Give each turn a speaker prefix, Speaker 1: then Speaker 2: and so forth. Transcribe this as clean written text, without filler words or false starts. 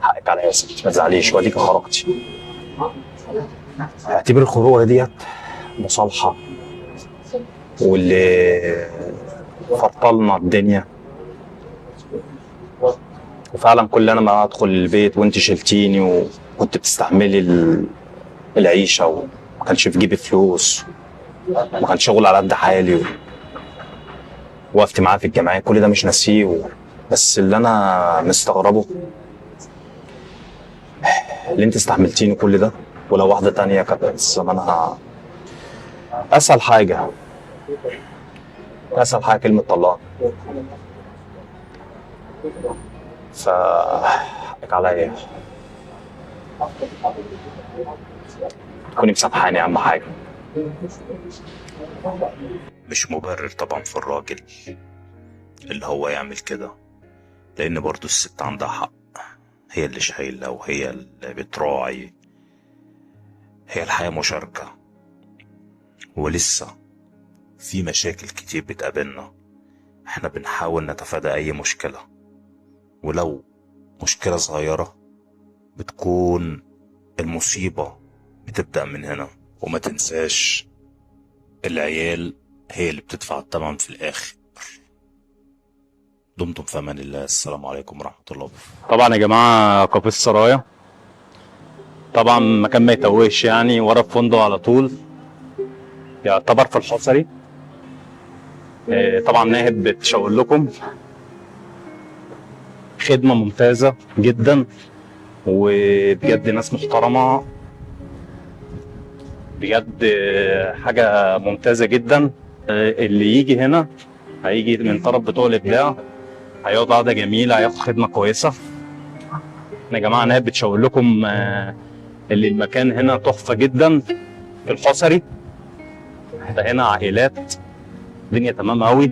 Speaker 1: حقك عليا يا ستي، ما تزعليش واديك خرجتي. اعتبر الخروجه ديت مصالحه، واللي فرطلنا الدنيا. وفعلا كل انا ما ادخل البيت وانت شلتيني وكنت بتستحملي العيشه، وما كانش في جيبي فلوس، وما كانش شغل على قد حالي، ووقفتي معايا في الجمعيه، كل ده مش ناسيه. بس اللي انا مستغربه اللي انت استحملتيني كل ده، ولو واحده تانية كانت زمانها اسهل حاجه. اسهل حاجه كلمه طلاق. فحقك عليا تكوني مسامحاني، اهم حاجه.
Speaker 2: مش مبرر طبعا في الراجل اللي هو يعمل كده، لان برضو الست عندها حق، هي اللي شايلة وهي اللي بتراعي. هي الحياة مشاركة، ولسه في مشاكل كتير بتقابلنا. احنا بنحاول نتفادى اي مشكلة، ولو مشكلة صغيرة بتكون المصيبة بتبدأ من هنا. وما تنساش العيال هي اللي بتدفع الثمن في الآخر. دمتم في امان الله. السلام عليكم ورحمة الله وبركاته.
Speaker 1: طبعا يا جماعه كافيه السرايا طبعا مكان ما يتوهش، يعني ورا الفندق على طول، يعتبر في الحصري. طبعا ناهد بتشاور لكم خدمه ممتازه جدا، وبجد ناس محترمه، بجد حاجه ممتازه جدا. اللي يجي هنا هيجي من طرف بتوع الابداع، هيقعد قعده جميله، هياخد خدمه كويسه. يا جماعه ناهد بتشاور لكم اللي المكان هنا تحفه جدا في الحصري. ده هنا عائلات، الدنيا تمام قوي.